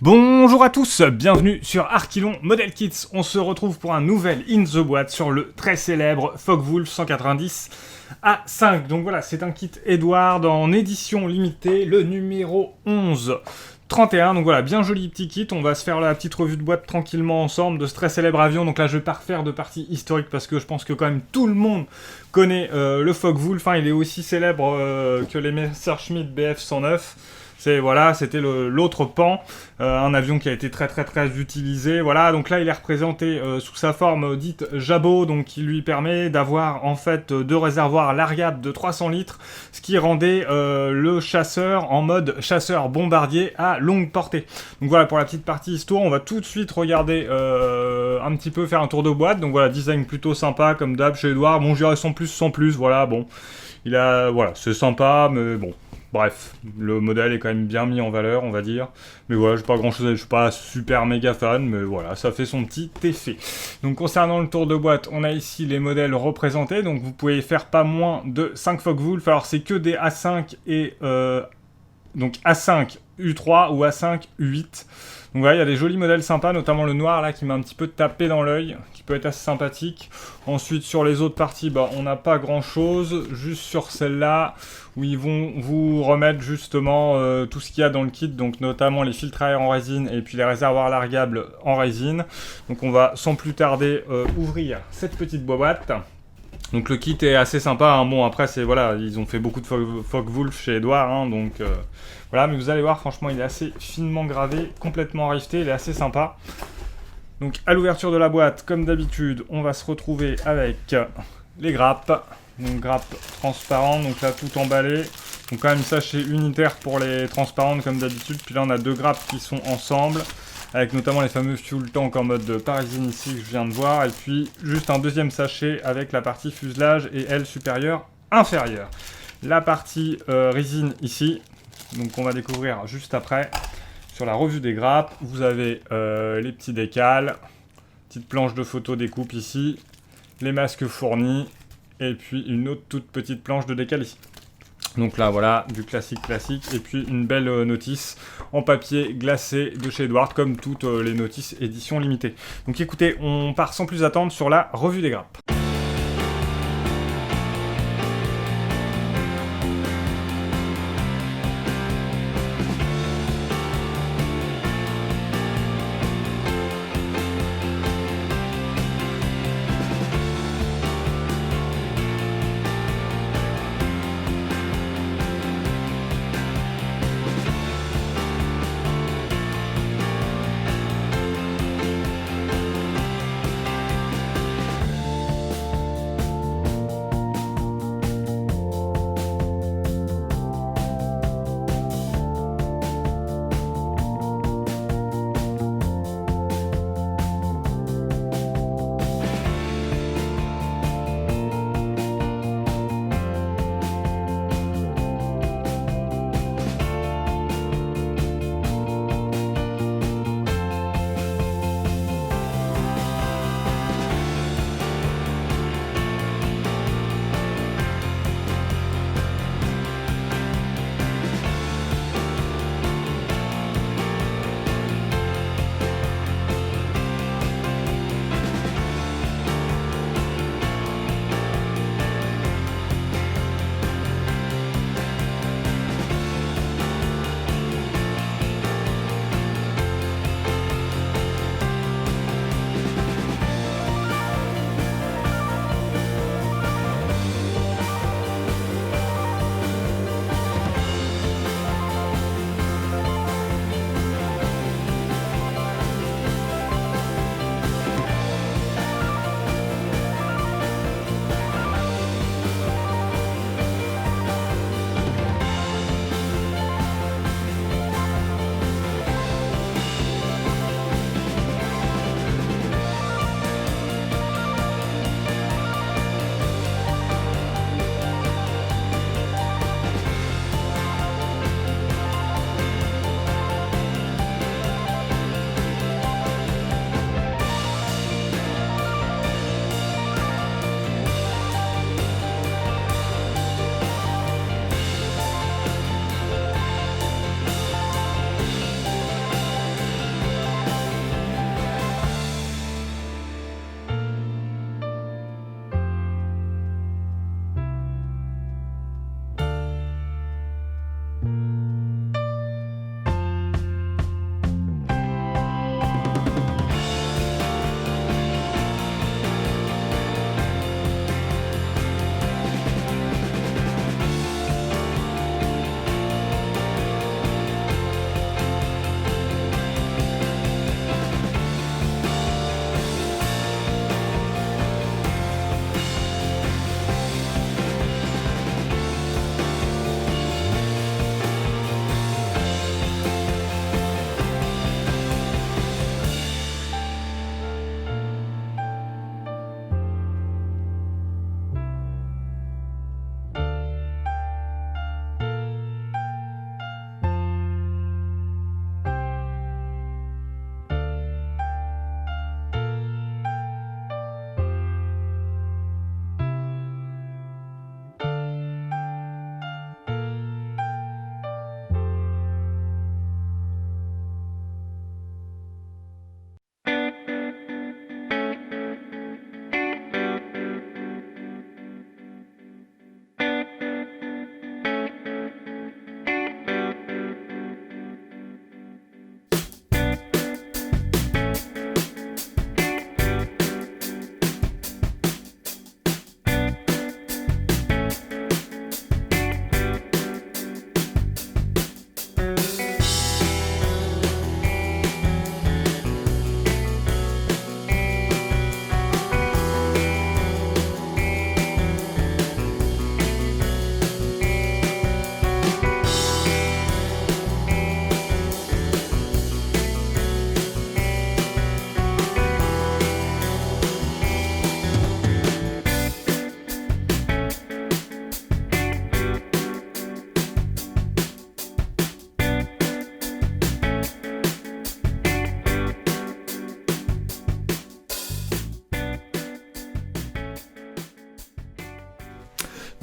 Bonjour à tous, bienvenue sur Archilon Model Kits. On se retrouve pour un nouvel In The Boîte sur le très célèbre Focke-Wulf 190 A5. Donc voilà, c'est un kit Edward en édition limitée, le numéro 1131. Donc voilà, bien joli petit kit. On va se faire la petite revue de boîte tranquillement ensemble de ce très célèbre avion. Donc là, je vais pas refaire de partie historique parce que je pense que quand même tout le monde connaît le Focke-Wulf. Hein, il est aussi célèbre que les Messerschmitt Bf 109. C'était l'autre pan, un avion qui a été très utilisé. Voilà, donc là il est représenté sous sa forme dite jabot, donc qui lui permet d'avoir en fait deux réservoirs largables de 300 litres, ce qui rendait le chasseur en mode chasseur bombardier à longue portée. Donc voilà pour la petite partie histoire, on va tout de suite regarder un petit peu, faire un tour de boîte. Donc voilà, design plutôt sympa comme d'hab chez Edward. Bon, je dirais sans plus, voilà, bon, c'est sympa, mais bon. Bref, le modèle est quand même bien mis en valeur, on va dire. Mais voilà, j'ai pas grand chose, je suis pas super méga fan, mais voilà, ça fait son petit effet. Donc concernant le tour de boîte, on a ici les modèles représentés. Donc vous pouvez faire pas moins de 5 Focke-Wulf. Alors c'est que des A5 et donc A5 U3 ou A5 U8. Donc voilà, il y a des jolis modèles sympas, notamment le noir là qui m'a un petit peu tapé dans l'œil, qui peut être assez sympathique. Ensuite sur les autres parties, on n'a pas grand chose, juste sur celle-là où ils vont vous remettre justement tout ce qu'il y a dans le kit, donc notamment les filtres à air en résine et puis les réservoirs largables en résine. Donc on va sans plus tarder ouvrir cette petite boîte. Donc le kit est assez sympa, hein. Bon après voilà, ils ont fait beaucoup de Focke-Wulf chez Edward, hein, donc voilà, mais vous allez voir, franchement il est assez finement gravé, complètement rifté, il est assez sympa. Donc à l'ouverture de la boîte, comme d'habitude, on va se retrouver avec les grappes, donc grappes transparentes, donc là tout emballé, donc quand même sachet unitaire pour les transparentes comme d'habitude, puis là on a deux grappes qui sont ensemble, avec notamment les fameux fuel tank en mode parisine ici que je viens de voir, et puis juste un deuxième sachet avec la partie fuselage et aile supérieure, inférieure. La partie résine ici, donc on va découvrir juste après. Sur la revue des grappes, vous avez les petits décals, petite planche de photo découpe ici, les masques fournis, et puis une autre toute petite planche de décal ici. Donc là, voilà, du classique, et puis une belle notice en papier glacé de chez Edward, comme toutes les notices édition limitée. Donc écoutez, on part sans plus attendre sur la revue des grappes.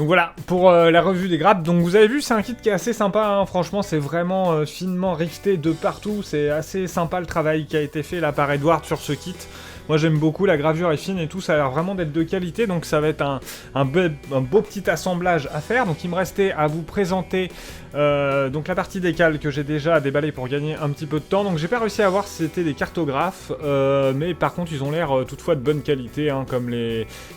Donc voilà, pour la revue des grappes. Donc vous avez vu, c'est un kit qui est assez sympa, hein. Franchement, c'est vraiment finement rifté de partout. C'est assez sympa le travail qui a été fait là par Edward sur ce kit. Moi j'aime beaucoup, la gravure est fine et tout, ça a l'air vraiment d'être de qualité, donc ça va être un beau petit assemblage à faire. Donc il me restait à vous présenter donc la partie décale que j'ai déjà déballée pour gagner un petit peu de temps. Donc j'ai pas réussi à voir si c'était des cartographes, mais par contre ils ont l'air toutefois de bonne qualité, hein, comme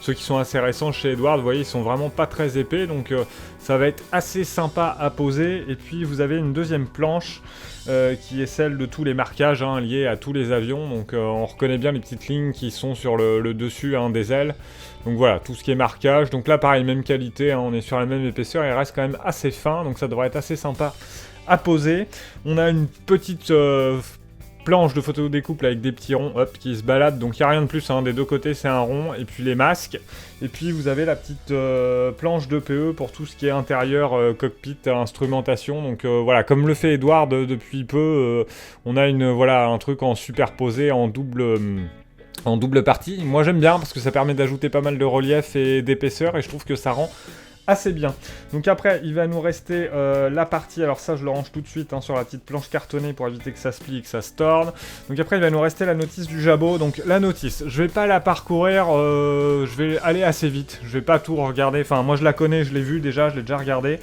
ceux qui sont assez récents chez Edward. Vous voyez, ils sont vraiment pas très épais, donc ça va être assez sympa à poser. Et puis vous avez une deuxième planche qui est celle de tous les marquages, hein, liés à tous les avions. Donc on reconnaît bien les petites lignes qui sont sur le dessus, hein, des ailes. Donc voilà, tout ce qui est marquage. Donc là pareil, même qualité, hein, on est sur la même épaisseur, il reste quand même assez fin, donc ça devrait être assez sympa à poser. On a une petite planche de photo découpe avec des petits ronds, hop, qui se baladent. Donc il n'y a rien de plus, hein, des deux côtés c'est un rond, et puis les masques. Et puis vous avez la petite planche de PE pour tout ce qui est intérieur, cockpit, instrumentation. Donc voilà, comme le fait Edward depuis peu, on a un truc en superposé, en double partie. Moi j'aime bien parce que ça permet d'ajouter pas mal de relief et d'épaisseur, et je trouve que ça rend assez bien. Donc après, il va nous rester la partie, alors ça je le range tout de suite, hein, sur la petite planche cartonnée pour éviter que ça se plie et que ça se torde. Donc après, il va nous rester la notice du jabot. Donc la notice, je vais pas la parcourir, je vais aller assez vite, je vais pas tout regarder, enfin moi je la connais, je l'ai vue déjà, je l'ai déjà regardé.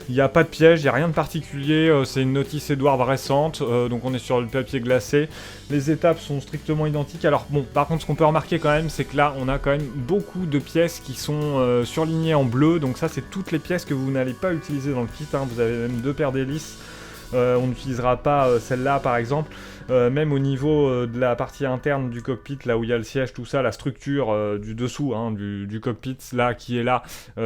Il n'y a pas de piège, il n'y a rien de particulier, c'est une notice Edward récente, donc on est sur le papier glacé. Les étapes sont strictement identiques. Alors bon, par contre ce qu'on peut remarquer quand même, c'est que là on a quand même beaucoup de pièces qui sont surlignées en bleu, donc ça c'est toutes les pièces que vous n'allez pas utiliser dans le kit, hein. Vous avez même 2 paires d'hélices. On n'utilisera pas celle-là par exemple. Même au niveau de la partie interne du cockpit, là où il y a le siège, tout ça, la structure du dessous, hein, du cockpit, là, qui est là,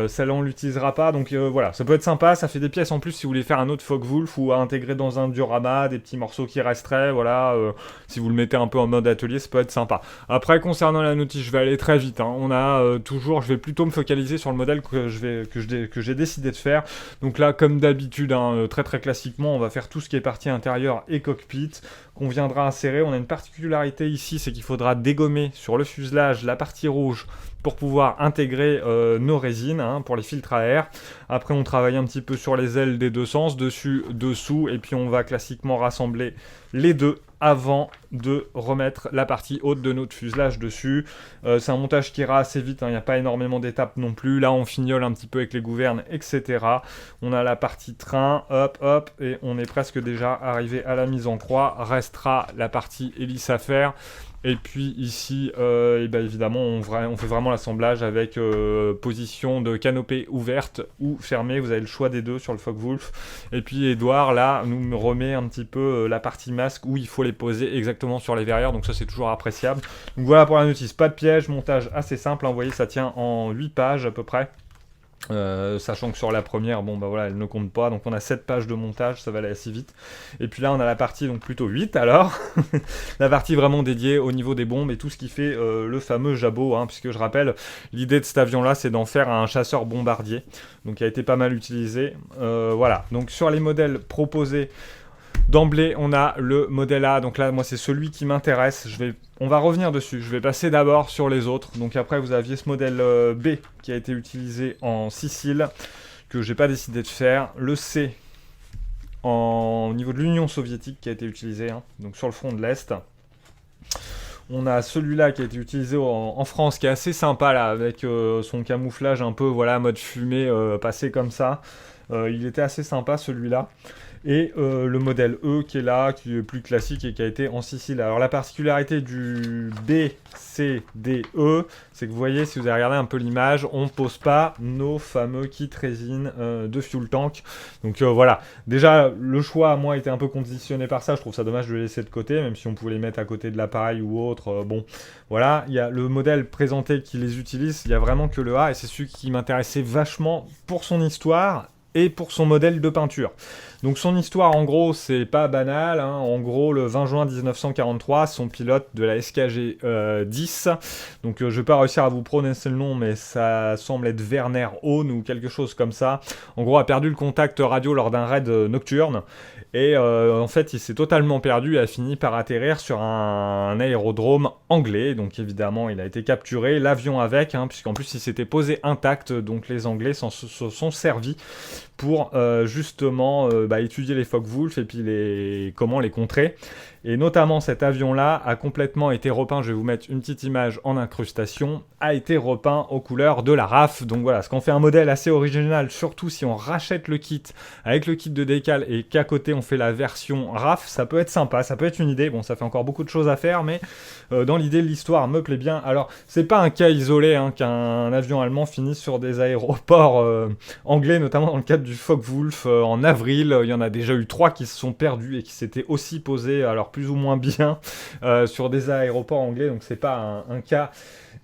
celle-là on l'utilisera pas. Donc voilà, ça peut être sympa, ça fait des pièces en plus si vous voulez faire un autre Focke-Wulf ou à intégrer dans un diorama, des petits morceaux qui resteraient, voilà, si vous le mettez un peu en mode atelier, ça peut être sympa. Après, concernant la notice, je vais aller très vite, hein. On a toujours, je vais plutôt me focaliser sur le modèle que j'ai décidé de faire. Donc là, comme d'habitude, hein, très très classiquement, on va faire tout ce qui est partie intérieure et cockpit, qu'on viendra insérer. On a une particularité ici, c'est qu'il faudra dégommer sur le fuselage la partie rouge pour pouvoir intégrer nos résines, hein, pour les filtres à air. Après on travaille un petit peu sur les ailes des deux sens, dessus, dessous, et puis on va classiquement rassembler les deux avant de remettre la partie haute de notre fuselage dessus. C'est un montage qui ira assez vite, hein, il n'y a pas énormément d'étapes non plus. Là on fignole un petit peu avec les gouvernes, etc. On a la partie train, hop hop, et on est presque déjà arrivé à la mise en croix. Restera la partie hélice à faire. Et puis ici, et ben évidemment, on fait vraiment l'assemblage avec position de canopée ouverte ou fermée. Vous avez le choix des deux sur le Focke-Wulf. Et puis Edouard, là, nous remet un petit peu la partie masque où il faut les poser exactement sur les verrières. Donc ça, c'est toujours appréciable. Donc voilà pour la notice. Pas de piège, montage assez simple, hein. Vous voyez, ça tient en 8 pages à peu près. Sachant que sur la première, bon bah voilà, elle ne compte pas, donc on a 7 pages de montage, ça va aller assez vite. Et puis là on a la partie, donc plutôt 8 alors, la partie vraiment dédiée au niveau des bombes et tout ce qui fait le fameux jabot, hein, puisque je rappelle, l'idée de cet avion là c'est d'en faire un chasseur bombardier, donc qui a été pas mal utilisé. Voilà, donc sur les modèles proposés, d'emblée, on a le modèle A, donc là, moi, c'est celui qui m'intéresse. On va revenir dessus. Je vais passer d'abord sur les autres. Donc après, vous aviez ce modèle B qui a été utilisé en Sicile, que j'ai pas décidé de faire. Le C, au niveau de l'Union soviétique, qui a été utilisé, hein, donc sur le front de l'Est. On a celui-là qui a été utilisé en France, qui est assez sympa, là, avec son camouflage un peu, voilà, mode fumée, passé comme ça. Il était assez sympa, celui-là. Et le modèle E qui est là, qui est plus classique et qui a été en Sicile. Alors la particularité du B, C, D, E, c'est que vous voyez, si vous avez regardé un peu l'image, on ne pose pas nos fameux kits résine de fuel tank. Donc voilà, déjà le choix à moi était un peu conditionné par ça, je trouve ça dommage de le laisser de côté, même si on pouvait les mettre à côté de l'appareil ou autre. Bon, voilà, il y a le modèle présenté qui les utilise, il n'y a vraiment que le A, et c'est celui qui m'intéressait vachement pour son histoire et pour son modèle de peinture. Donc son histoire, en gros, c'est pas banal, hein. En gros, le 20 juin 1943, son pilote de la SKG 10, donc je vais pas réussir à vous prononcer le nom, mais ça semble être Werner Hahn ou quelque chose comme ça, en gros a perdu le contact radio lors d'un raid nocturne. Et en fait, il s'est totalement perdu et a fini par atterrir sur un aérodrome anglais. Donc évidemment, il a été capturé, l'avion avec, hein, puisqu'en plus il s'était posé intact. Donc les Anglais se sont servis pour justement étudier les Focke-Wulf et puis comment les contrer. Et notamment cet avion-là a complètement été repeint, je vais vous mettre une petite image en incrustation, a été repeint aux couleurs de la RAF. Donc voilà, ce qu'on fait un modèle assez original, surtout si on rachète le kit avec le kit de décal et qu'à côté on fait la version RAF, ça peut être sympa, ça peut être une idée. Bon, ça fait encore beaucoup de choses à faire, mais dans l'idée, l'histoire me plaît bien. Alors, c'est pas un cas isolé hein, qu'un avion allemand finisse sur des aéroports anglais, notamment dans le cadre du Focke-Wulf en avril. Il y en a déjà eu 3 qui se sont perdus et qui s'étaient aussi posés, alors plus ou moins bien, sur des aéroports anglais. Donc, c'est pas un cas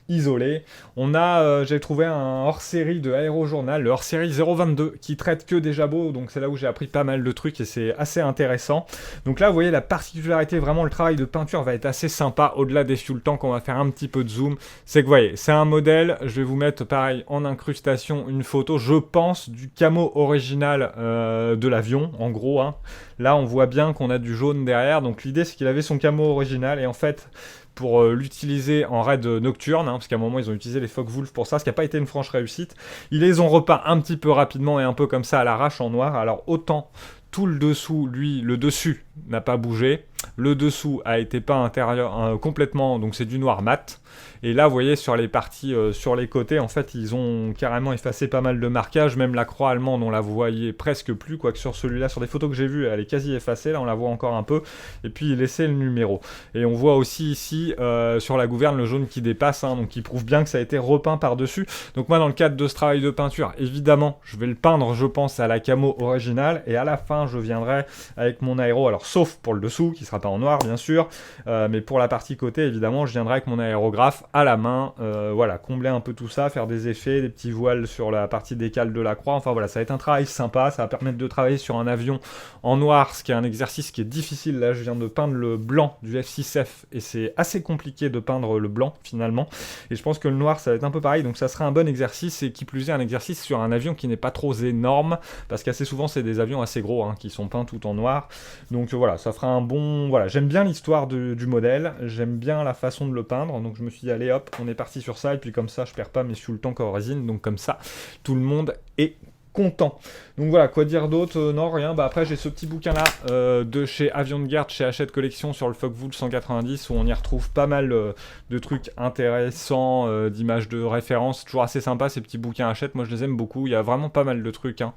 isolé. On a, j'ai trouvé un hors-série de Aérojournal, le hors-série 022, qui traite que des jabots, donc c'est là où j'ai appris pas mal de trucs et c'est assez intéressant. Donc là, vous voyez, la particularité, vraiment, le travail de peinture va être assez sympa, au-delà des fuel tanks, on va faire un petit peu de zoom, c'est que, vous voyez, c'est un modèle, je vais vous mettre, pareil, en incrustation, une photo, je pense, du camo original de l'avion, en gros, hein. Là, on voit bien qu'on a du jaune derrière, donc l'idée, c'est qu'il avait son camo original, et en fait, pour l'utiliser en raid nocturne, hein, parce qu'à un moment ils ont utilisé les Focke-Wulf pour ça, ce qui n'a pas été une franche réussite. Ils les ont repeints un petit peu rapidement et un peu comme ça à l'arrache en noir. Alors autant tout le dessous, lui, le dessus n'a pas bougé, le dessous a été peint intérieur complètement, donc c'est du noir mat. Et là, vous voyez, sur les parties, sur les côtés, en fait, ils ont carrément effacé pas mal de marquages. Même la croix allemande, on la voyait presque plus, quoique sur celui-là, sur des photos que j'ai vues, elle est quasi effacée. Là, on la voit encore un peu. Et puis, il laissait le numéro. Et on voit aussi ici, sur la gouverne, le jaune qui dépasse, hein, donc qui prouve bien que ça a été repeint par-dessus. Donc moi, dans le cadre de ce travail de peinture, évidemment, je vais le peindre, je pense, à la camo originale. Et à la fin, je viendrai avec mon aéro, alors sauf pour le dessous, qui sera pas en noir, bien sûr. Mais pour la partie côté, évidemment, je viendrai avec mon aérographe à la main, voilà, combler un peu tout ça, faire des effets, des petits voiles sur la partie décale de la croix, enfin voilà, ça va être un travail sympa, ça va permettre de travailler sur un avion en noir, ce qui est un exercice qui est difficile. Là je viens de peindre le blanc du F6F et c'est assez compliqué de peindre le blanc finalement, et je pense que le noir ça va être un peu pareil, donc ça sera un bon exercice, et qui plus est un exercice sur un avion qui n'est pas trop énorme, parce qu'assez souvent c'est des avions assez gros hein, qui sont peints tout en noir, donc voilà, ça fera un bon, voilà, j'aime bien l'histoire du modèle, j'aime bien la façon de le peindre, donc je me suis dit allez hop, on est parti sur ça, et puis comme ça je perds pas mes fuel tanks en résine, donc comme ça tout le monde est content. Donc voilà, quoi dire d'autre? Non, rien. Bah après j'ai ce petit bouquin là de chez Avion de Garde, chez Hachette Collection, sur le Focke-Wulf 190, où on y retrouve pas mal de trucs intéressants, d'images de référence, toujours assez sympa ces petits bouquins Hachette, moi je les aime beaucoup, il y a vraiment pas mal de trucs, hein.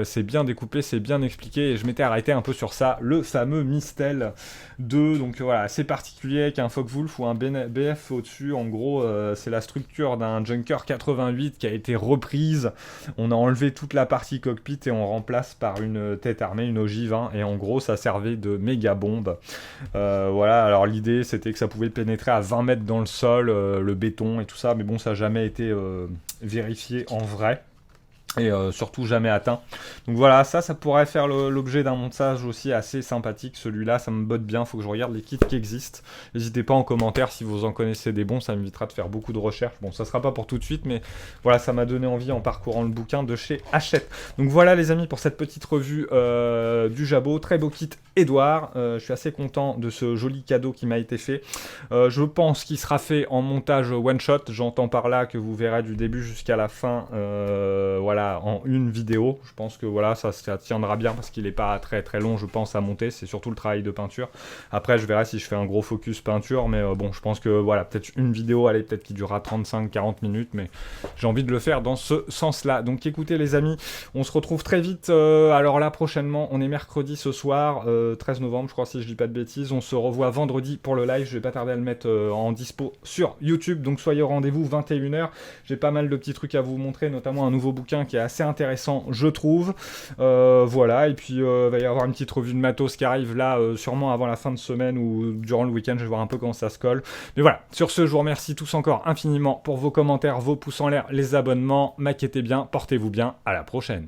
C'est bien découpé, c'est bien expliqué, et je m'étais arrêté un peu sur ça, le fameux Mistel 2, donc voilà, assez particulier, avec un Focke-Wulf ou un BF au-dessus. En gros c'est la structure d'un Junker 88 qui a été reprise, on a enlevé toute la partie cockpit et on remplace par une tête armée, une ogive, hein, et en gros ça servait de méga bombe. Voilà, alors l'idée c'était que ça pouvait pénétrer à 20 mètres dans le sol, le béton et tout ça, mais bon, ça n'a jamais été vérifié en vrai. Et surtout jamais atteint. Donc voilà, ça pourrait faire l'objet d'un montage aussi assez sympathique. Celui-là, ça me botte bien, faut que je regarde les kits qui existent. N'hésitez pas en commentaire si vous en connaissez des bons, ça m'évitera de faire beaucoup de recherches. Bon, ça sera pas pour tout de suite, mais voilà, ça m'a donné envie en parcourant le bouquin de chez Hachette. Donc voilà les amis, pour cette petite revue du Jabot. Très beau kit Edouard, je suis assez content de ce joli cadeau qui m'a été fait. Je pense qu'il sera fait en montage one shot, j'entends par là que vous verrez du début jusqu'à la fin, voilà, en une vidéo. Je pense que voilà, ça tiendra bien parce qu'il n'est pas très très long, je pense, à monter. C'est surtout le travail de peinture. Après, je verrai si je fais un gros focus peinture, mais bon, je pense que voilà, peut-être une vidéo, allez, peut-être qui durera 35-40 minutes, mais j'ai envie de le faire dans ce sens-là. Donc écoutez les amis, on se retrouve très vite. Alors là, prochainement, on est mercredi ce soir, 13 novembre, je crois, si je dis pas de bêtises. On se revoit vendredi pour le live. Je vais pas tarder à le mettre en dispo sur YouTube. Donc soyez au rendez-vous, 21h. J'ai pas mal de petits trucs à vous montrer, notamment un nouveau bouquin qui est assez intéressant, je trouve. Voilà, et puis va y avoir une petite revue de matos qui arrive là, sûrement avant la fin de semaine ou durant le week-end. Je vais voir un peu comment ça se colle. Mais voilà, sur ce, je vous remercie tous encore infiniment pour vos commentaires, vos pouces en l'air, les abonnements. Maquettez bien, portez-vous bien. À la prochaine.